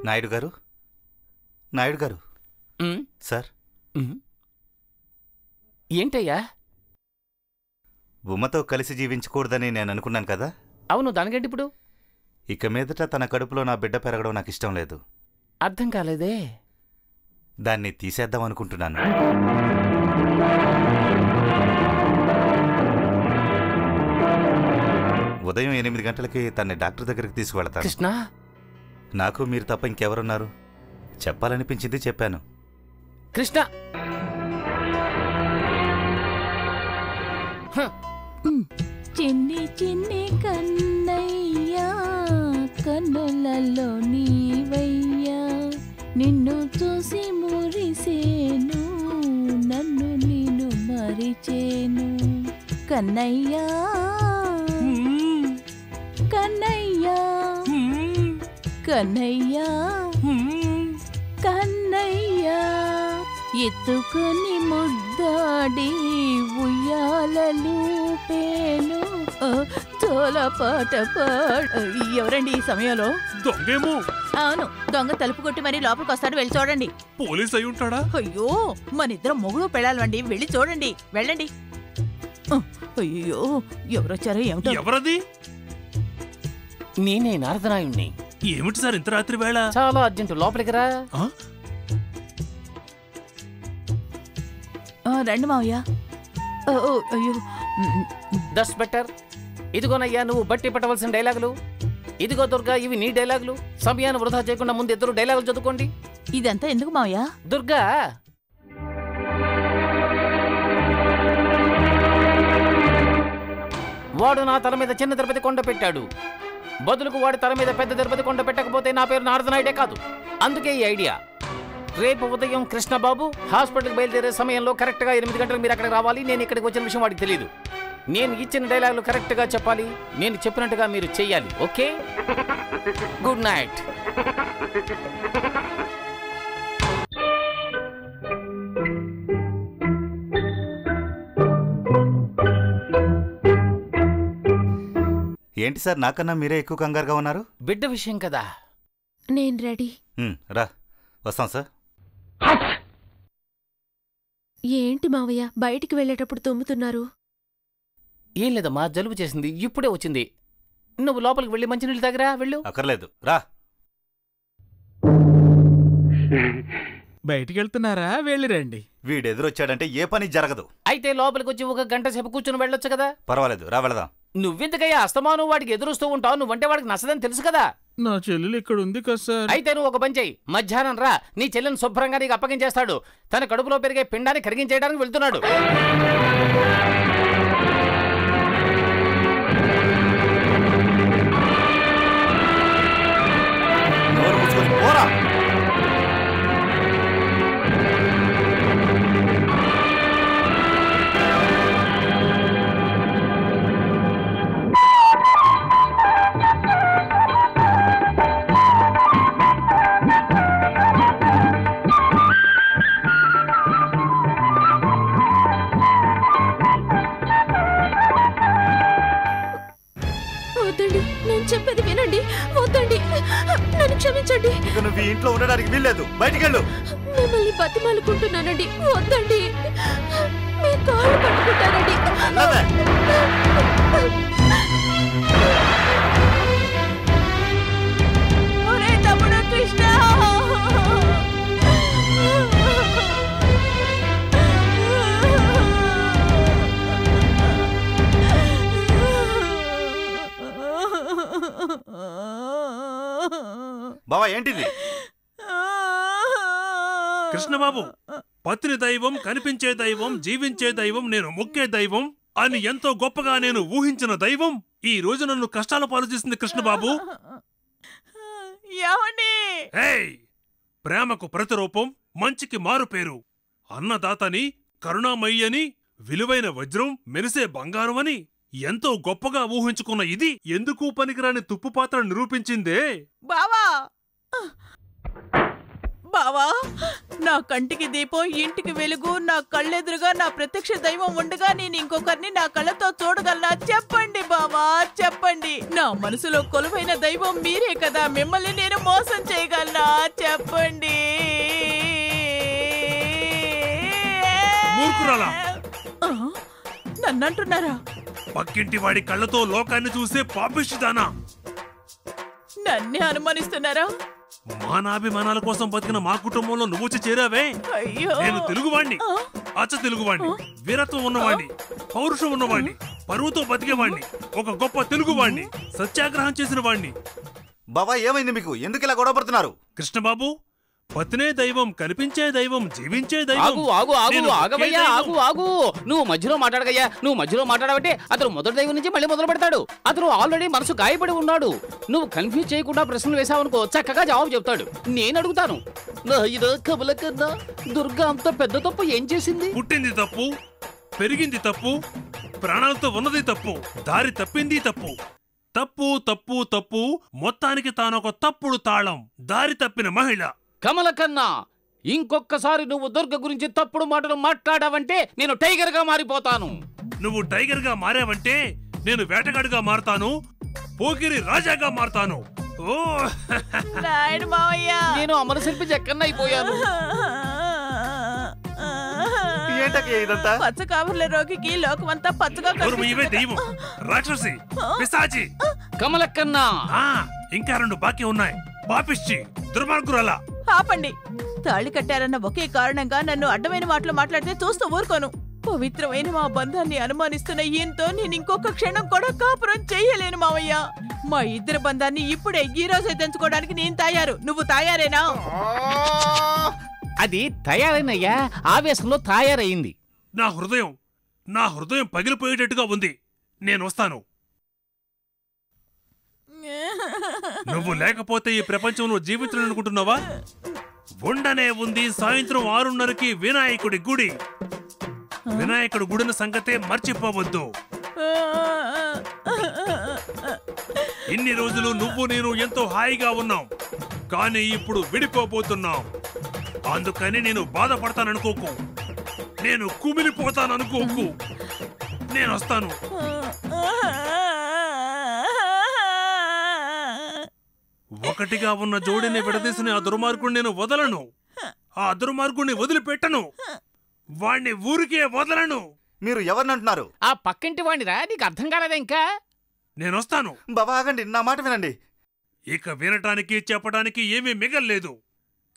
నాయుడు గారు, నాయుడు గారు. సార్, ఏంటయ్యా? ఉమ్మతో కలిసి జీవించకూడదని నేను అనుకున్నాను కదా. అవును, దానికంటే ఇప్పుడు ఇక మీదట తన కడుపులో నా బిడ్డ పెరగడం నాకు ఇష్టం లేదు. అర్థం కాలేదే. దాన్ని తీసేద్దాం అనుకుంటున్నాను. ఉదయం 8 గంటలకి తన్ని డాక్టర్ దగ్గరికి తీసుకువెళతాను. కృష్ణ, నాకు మీరు తప్ప ఇంకెవరున్నారు? చెప్పాలనిపించింది చెప్పాను. కృష్ణ, చిన్ని చిన్ని కన్నయ్యా, కన్నులలో నీవయ్యా, నిన్ను చూసి మురిసేను, నన్ను నేను మరిచేను. కన్నయ్యా కన్నయ్యా కన్నయ్యా కన్నయ్యా, ఎత్తుకొని ముద్దాడి ఉయ్యాలలు పేను, తోలపాట ఎవరండి ఈ సమయంలో? దొంగేమో. అవును, దొంగ తలుపు కొట్టి మరీ లోపలికి వస్తాడు, వెళ్ళి చూడండి. పోలీస్ అయి ఉంటాడా? అయ్యో, మన ఇద్దరం మొగుడు పెళ్ళాలండి, వెళ్ళి చూడండి, వెళ్ళండి. అయ్యో, ఎవరొచ్చారో ఏమిటో. ఎవరది? నేనే నారదనాయుణ్ణి. ఏమిటి సార్ ఇంత రాత్రి వేళ? చాలా అర్జెంటు, లోపలికి రా. రండి మావయ్య. అయ్యో, దట్స్ బెటర్. ఇదిగోనయ్యా నువ్వు బట్టి పట్టవలసిన డైలాగులు. ఇదిగో దుర్గా, ఇవి నీ డైలాగులు. సమయాన్ని వృధా చేయకుండా ముందు ఇద్దరు డైలాగులు చదువుకోండి. ఇదంతా ఎందుకు మావయ్య? దుర్గా, వాడు నా తల మీద చిన్న తిరుపతి కొండ పెట్టాడు, బదులుకు వాడి తల మీద పెద్ద తిరుపతి కొండ పెట్టకపోతే నా పేరు నారదనాయుడే కాదు. అందుకే ఈ ఐడియా. రేపు ఉదయం కృష్ణబాబు హాస్పిటల్కి బయలుదేరే సమయంలో కరెక్ట్గా 8 గంటలకు మీరు అక్కడికి రావాలి. నేను ఇక్కడికి వచ్చిన విషయం వాడికి తెలియదు. నేను ఇచ్చిన డైలాగులు కరెక్ట్గా చెప్పాలి, నేను చెప్పినట్టుగా మీరు చెయ్యాలి. ఓకే? Good night. ఏంటి సార్, నాకన్నా మీరే ఎక్కువ కంగారుగా ఉన్నారు? బిడ్డ విషయం కదా. నేను రెడీ. రా, వస్తాం సార్. ఏంటి మావయ్య బయటికి వెళ్ళేటప్పుడు తుమ్ముతున్నారు? ఏం లేదమ్మా, జలుబు చేసింది, ఇప్పుడే వచ్చింది. నువ్వు లోపలికి వెళ్ళి మంచినీళ్ళు తాగిరా, వెళ్ళు. అక్కర్లేదు, రా. బయటికి వెళ్తున్నారా? వెళ్ళిరండి. వీడెదురొచ్చాడంటే ఏ పని జరగదు. అయితే లోపలికి వచ్చి 1 గంట సేపు కూర్చొని వెళ్ళొచ్చు కదా. పర్వాలేదు, రా వెళదాం. నువ్వెందుకయ్యా అస్తమాను వాడికి ఎదురుస్తూ ఉంటావు? నువ్వంటే వాడికి నచ్చదని తెలుసు కదా. నా చెల్లెలు ఇక్కడ ఉంది కదా సార్. అయితే నువ్వు ఒక పని చెయ్యి, మధ్యాహ్నం రా. నీ చెల్లెని శుభ్రంగా నీకు అప్పగించేస్తాడు. తన కడుపులో పెరిగే పిండాన్ని కరిగించేయడానికి వెళ్తున్నాడు. చెప్పేది వినండి, వద్దండి, నన్ను క్షమించండి. నువ్వు ఈ ఇంట్లో ఉండడానికి వీల్లేదు, బయటికెళ్ళు. మిమ్మల్ని బతిమాలుకుంటున్నానండి, వద్దండి, మీ కాళ్ళు పట్టుకుంటానండి. ఒరే తమ్ముడు కృష్ణ, బావా ఏంటిది? కృష్ణబాబు, పత్ని దైవం, కనిపించే దైవం, జీవించే దైవం, నేను మొక్కే దైవం అని ఎంతో గొప్పగా నేను ఊహించిన దైవం ఈ రోజు నన్ను కష్టాల పాలు చేసింది. కృష్ణబాబు, ప్రేమకు ప్రతిరూపం, మంచికి మారు పేరు, అన్నదాతని, కరుణామయ్యని, విలువైన వజ్రం, మెరిసే బంగారం అని ఎంతో గొప్పగా ఊహించుకున్న ఇది ఎందుకు పనికిరాని తుప్పు పాత్ర నిరూపించిందే. బావా, బావా, నా కంటికి దీపం, ఇంటికి వెలుగు, నా కళ్ళెదురుగా నా ప్రత్యక్ష దైవం ఉండగా నేను ఇంకొకరిని నా కళ్ళతో చూడగలనా? చెప్పండి బావా, చెప్పండి. నా మనసులో కొలువైన దైవం మీరే కదా, మిమ్మల్ని నేను మోసం చేయగలనా చెప్పండి. మూర్ఖురాలా, నన్నంటున్నారా? పక్కింటి వాడి కళ్ళతో లోకాన్ని చూసే పాపిష్టిదానా, నన్నే అనుమానిస్తున్నారా? మానాభిమానాల కోసం బతికిన మా కుటుంబంలో నువ్వు వచ్చి చేరావే. అయ్యో, నేను తెలుగువాణ్ణి, అచ్చ తెలుగువాణ్ణి, వీరత్వం ఉన్నవాణ్ణి, పౌరుషం ఉన్నవాణ్ణి, పరువుతో బతికేవాణ్ణి, ఒక గొప్ప తెలుగువాణ్ణి, సత్యాగ్రహం చేసిన వాణ్ణి. బాబా ఏమైంది మీకు? ఎందుకు ఇలా గొడవ పడుతున్నారు? కృష్ణబాబు, పత్నే దైవం, కనిపించే దైవం, జీవించే దైవం. ఆగు ఆగు ఆగు ఆగవయ్యా, ఆగు ఆగు. నువ్వు మధ్యలో మాట్లాడగయ్యా. నువ్వు మధ్యలో మాట్లాడబట్టే అతను మొదటి దైవం నుంచి మళ్ళీ మొదలు పెడతాడు. అతను ఆల్రెడీ మనసు గాయపడి ఉన్నాడు. నువ్వు కన్ఫ్యూజ్ చేయకుండా ప్రశ్నలు వేసావనుకో, చక్కగా జవాబు చెప్తాడు. నేను అడుగుతాను, ఇదో కబుల కన్నా దుర్గా అంత పెద్ద తప్పు ఏం చేసింది? పుట్టింది తప్పు, పెరిగింది తప్పు, ప్రాణాలతో ఉన్నది తప్పు, దారి తప్పింది తప్పు. తప్పు తప్పు తప్పు, మొత్తానికి తానొక తప్పుడు తాళం. దారి తప్పిన మహిళ. కమల కన్నా, ఇంకొక్కసారి నువ్వు దుర్గ గురించి తప్పుడు మాటలు మాట్లాడావంటే నేను టైగర్ గా మారిపోతాను. నువ్వు టైగర్ గా మారావంటే నేను వేటగాడుగా మారతాను, పోకిరి రాజాగా మారతాను. ఓ నాయుడు మావయ్య, నేను అమరశిల్పి జక్కన్న అయిపోయాను. ఏంటకే ఇదంతా? పచ్చ కావర్ల రోగికి లోకమంతా పచ్చగా ఇవే దెయ్యం, రాక్షసి, పిశాచి. కమల కన్నా, ఇంకా 2 బాకీ ఉన్నాయి. పాపిష్టి, దుర్మార్గురాలా. ఆపండి. తాళి కట్టారన్న ఒకే కారణంగా నన్ను అడ్డమైన మాటలు మాట్లాడితే చూస్తూ ఊరుకోను. పవిత్రమైన మా బంధాన్ని అనుమానిస్తున్న ఈయంతో నేను ఇంకొక క్షణం కూడా కాపురం చెయ్యలేను మావయ్య. మా ఇద్దరి బంధాన్ని ఇప్పుడే ఈ రోజే తెంచుకోవడానికి నేను తయారు. నువ్వు తయారేనా? అది తయారైనయ్యా, ఆవేశంలో తయారైంది. నా హృదయం పగిలిపోయేటట్టుగా ఉంది. నేను వస్తాను. నువ్వు లేకపోతే ఈ ప్రపంచంలో జీవించాలనుకుంటున్నావా? ఉండనే ఉంది. సాయంత్రం 6:30కి వినాయకుడి గుడి. వినాయకుడి గుడిన సంగతే మర్చిపోవద్దు. ఇన్ని రోజులు నువ్వు నేను ఎంతో హాయిగా ఉన్నాం, కానీ ఇప్పుడు విడిపోబోతున్నాం. అందుకని నేను బాధపడతాననుకోకు, నేను కుమిలిపోతాననుకోకు. నేను వస్తాను. ఒకటిగా ఉన్న జోడిని విడదీసిన ఆ దుర్మార్గుడిని నేను వదలను. ఆ దుర్మార్గుడిని వదిలిపెట్టను. వాణ్ణి ఊరికే వదలను. మీరు ఎవరినంటున్నారు? ఆ పక్కింటి వాణ్ణిరా, నీకు అర్థం కాలేదా ఇంకా? నేను వస్తాను. బాబా ఆగండి, నా మాట వినండి. ఇక వినటానికి చెప్పడానికి ఏమీ మిగల్లేదు.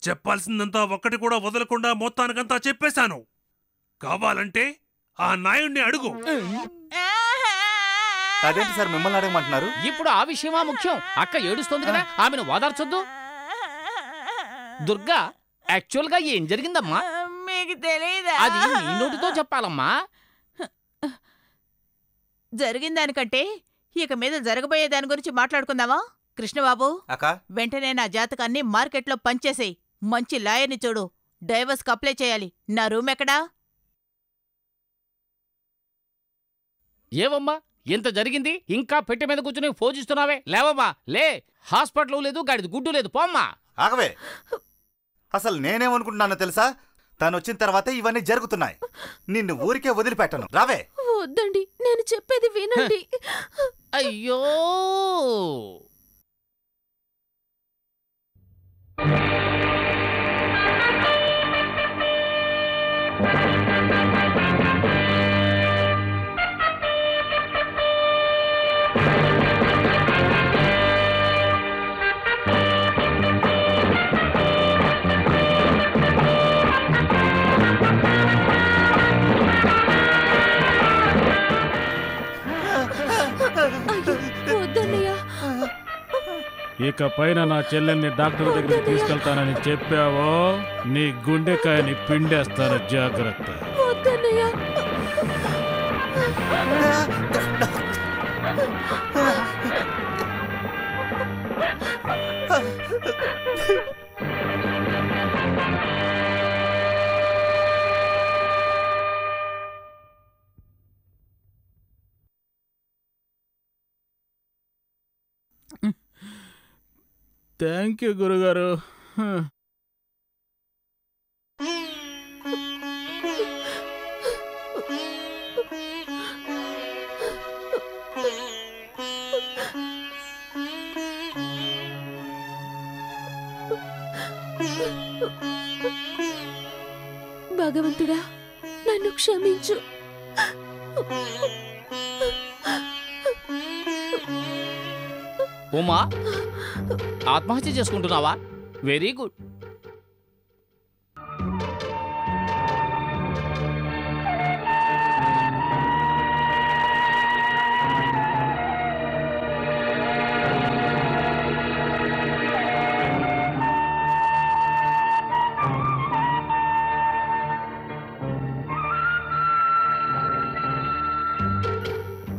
చెప్పాల్సిందంతా ఒక్కటి కూడా వదలకుండా మొత్తానికంతా చెప్పేశాను. కావాలంటే ఆ నాయుణ్ణి అడుగు. అదేంటి సార్ మిమ్మల్ని అడగమంటున్నారు? ఇప్పుడు ఆ విషయమా ముఖ్యం? అక్క ఏడుస్తోంది కదా, ఆమెను ఓదార్చొద్దు. దుర్గా, యాక్చువల్ గా ఏం జరిగిందమ్మా? మీకు తెలీదా? అది నీ నోటితో చెప్పాలమ్మా. జరిగిన దానికంటే ఇక మీద జరగబోయే దాని గురించి మాట్లాడుకుందామా? కృష్ణబాబు, అక్క, వెంటనే నా జాతకాన్ని మార్కెట్లో పంచేసేయ్. మంచి లాయర్ని చూడు. డైవర్స్కి అప్లై చేయాలి. నా రూమ్ ఎక్కడా? ఏవమ్మా, ఎంత జరిగింది? ఇంకా పెట్టె మీద కూర్చుని ఫోజిస్తున్నావే? లేవమ్మా, లే. హాస్పిటల్ లేదు, గాడిది గుడ్డు లేదు, పోమ్మా. ఆగవే. అసలు నేనేమనుకుంటున్నానో తెలుసా? తను వచ్చిన తర్వాతే ఇవన్నీ జరుగుతున్నాయి. నిన్ను ఊరికే వదిలిపెట్టను. రావే. వద్దండి, నేను చెప్పేది వినండి. అయ్యో, వద్దన్నయ్య. ఇక పైన నా చెల్లెల్ని డాక్టర్ దగ్గరికి తీసుకెళ్తానని చెప్పావో నీ గుండెకాయని పిండేస్తాను, జాగ్రత్త. వద్దన్నయ్య. థ్యాంక్ యూ గురుగారు. భగవంతుడా, నన్ను క్షమించు. ఉమా, ఆత్మహత్య చేసుకుంటున్నావా? Very good.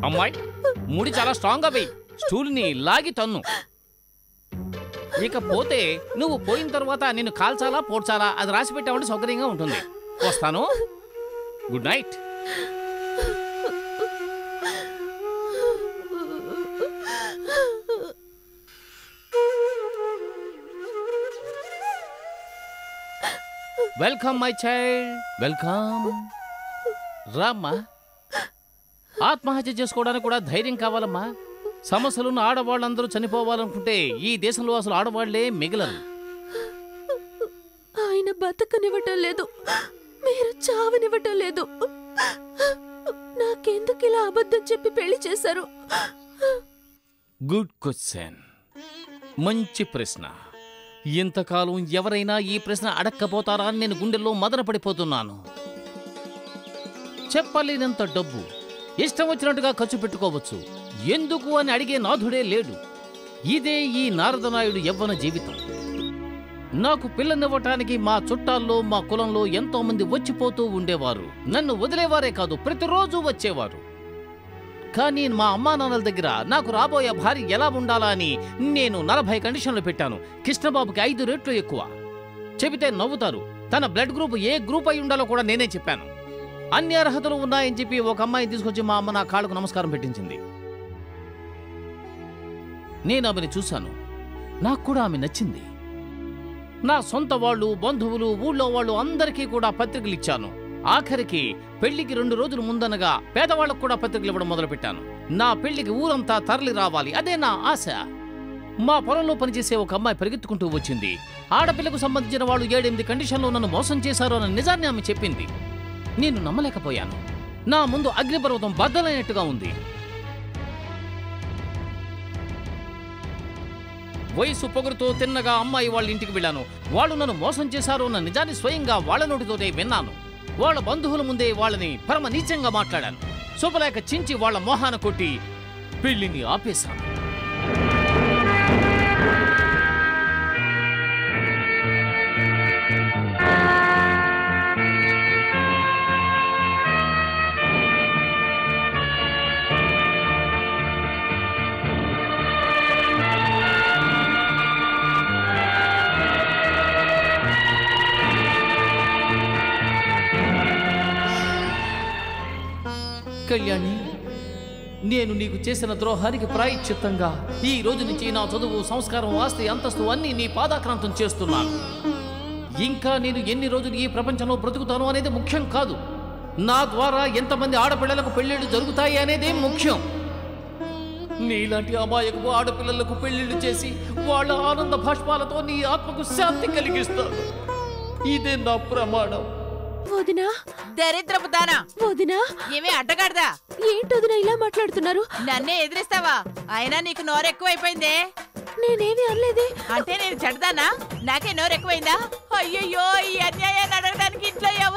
అమ్మాయి, ముడి చాలా స్ట్రాంగ్ గా వెయ్యి. స్టూల్ని లాగి తన్ను. ఇకపోతే నువ్వు పోయిన తర్వాత నిన్ను కాల్చాలా పోడ్చాలా అది రాసి పెట్టామంటే సౌకర్యంగా ఉంటుంది. వస్తాను. Good night. Welcome my child, welcome. రామ్మా. ఆత్మహత్య చేసుకోవడానికి కూడా ధైర్యం కావాలమ్మా. సమస్యలున్న ఆడవాళ్ళందరూ చనిపోవాలనుకుంటే ఈ దేశంలో అసలు ఆడవాళ్లే మిగలరు. ఆయన బతకనివ్వటం లేదు, మీరు చావనివ్వటం లేదు. నాకెందుకు ఇలా అబద్ధం చెప్పి పెళ్లి చేశారు? Good question. మంచి ప్రశ్న. ఇంతకాలం ఎవరైనా ఈ ప్రశ్న అడక్కపోతారా అని నేను గుండెల్లో మదన పడిపోతున్నాను. చెప్పలేనంత డబ్బు ఇష్టం వచ్చినట్టుగా ఖర్చు పెట్టుకోవచ్చు. ఎందుకు అని అడిగే నాథుడే లేడు. ఇదే ఈ నారదనాయుడు యవ్వన జీవితం. నాకు పిల్లనివ్వటానికి మా చుట్టాల్లో మా కులంలో ఎంతో మంది వచ్చిపోతూ ఉండేవారు. నన్ను వదిలేవారే కాదు, ప్రతిరోజు వచ్చేవారు. కానీ మా అమ్మా నాన్నల దగ్గర నాకు రాబోయే భార్య ఎలా ఉండాలా అని నేను 40 కండిషన్లు పెట్టాను. కృష్ణబాబుకి 5 రెట్లు ఎక్కువ. చెబితే నవ్వుతారు. తన బ్లడ్ గ్రూప్ ఏ గ్రూప్ అయి ఉండాలో కూడా నేనే చెప్పాను. అన్ని అర్హతలు ఉన్నాయని చెప్పి ఒక అమ్మాయిని తీసుకొచ్చి మా అమ్మ నా కాళ్ళకు నమస్కారం పెట్టించింది. నేను ఆమెను చూశాను. నాకు కూడా ఆమె నచ్చింది. నా సొంత వాళ్ళు, బంధువులు, ఊళ్ళో వాళ్ళు అందరికీ కూడా పత్రికలు ఇచ్చాను. ఆఖరికి పెళ్లికి 2 రోజులు ముందనగా పేదవాళ్లకు కూడా పత్రికలు ఇవ్వడం మొదలుపెట్టాను. నా పెళ్లికి ఊరంతా తరలి రావాలి, అదే నా ఆశ. మా పొలంలో పనిచేసే ఒక అమ్మాయి పరిగెత్తుకుంటూ వచ్చింది. ఆడపిల్లకు సంబంధించిన వాళ్ళు 7-8 కండిషన్లో నన్ను మోసం చేశారు అన్న నిజాన్ని ఆమె చెప్పింది. నేను నమ్మలేకపోయాను. నా ముందు అగ్నిపర్వతం బద్దలైనట్టుగా ఉంది. వయసు పొగరుతో తిన్నగా అమ్మాయి వాళ్ళ ఇంటికి వెళ్ళాను. వాళ్ళు నన్ను మోసం చేశారు అన్న నిజాన్ని స్వయంగా వాళ్ళ నోటితోనే విన్నాను. వాళ్ళ బంధువుల ముందే వాళ్ళని పరమ నీచంగా మాట్లాడాను. శుభలేఖ చించి వాళ్ళ మోహాన కొట్టి పెళ్లిని ఆపేశాను. కళ్యాణి, నేను నీకు చేసిన ద్రోహానికి ప్రాయశ్చిత్తంగా ఈ రోజు నుంచి నా చదువు, సంస్కారం, ఆస్తి, అంతస్తు అన్నీ నీ పాదాక్రాంతం చేస్తున్నాను. ఇంకా నేను ఎన్ని రోజులు ఈ ప్రపంచంలో బ్రతుకుతాను అనేది ముఖ్యం కాదు. నా ద్వారా ఎంతమంది ఆడపిల్లలకు పెళ్లిళ్ళు జరుగుతాయి అనేదే ముఖ్యం. నీలాంటి అమాయకపు ఆడపిల్లలకు పెళ్లిళ్ళు చేసి వాళ్ళ ఆనంద భాష్పాలతో నీ ఆత్మకు శాంతి కలిగిస్తాను. ఇదే నా ప్రమాణం. వదినా, దరిద్రపు దానా. వదినా, ఏమే అడ్డగాడదా? ఏంటొదినా ఇలా మాట్లాడుతున్నారు? నన్నే ఎదిరిస్తావా? అయినా నీకు నోరు ఎక్కువైపోయిందే. నేనేమి అనలేదే. అంటే నేను చెడ్దానా? నాకే నోరు ఎక్కువైందా? అయ్యయ్యో, ఈ అన్యాయాన్ని అడగడానికి ఇంట్లో ఎవరు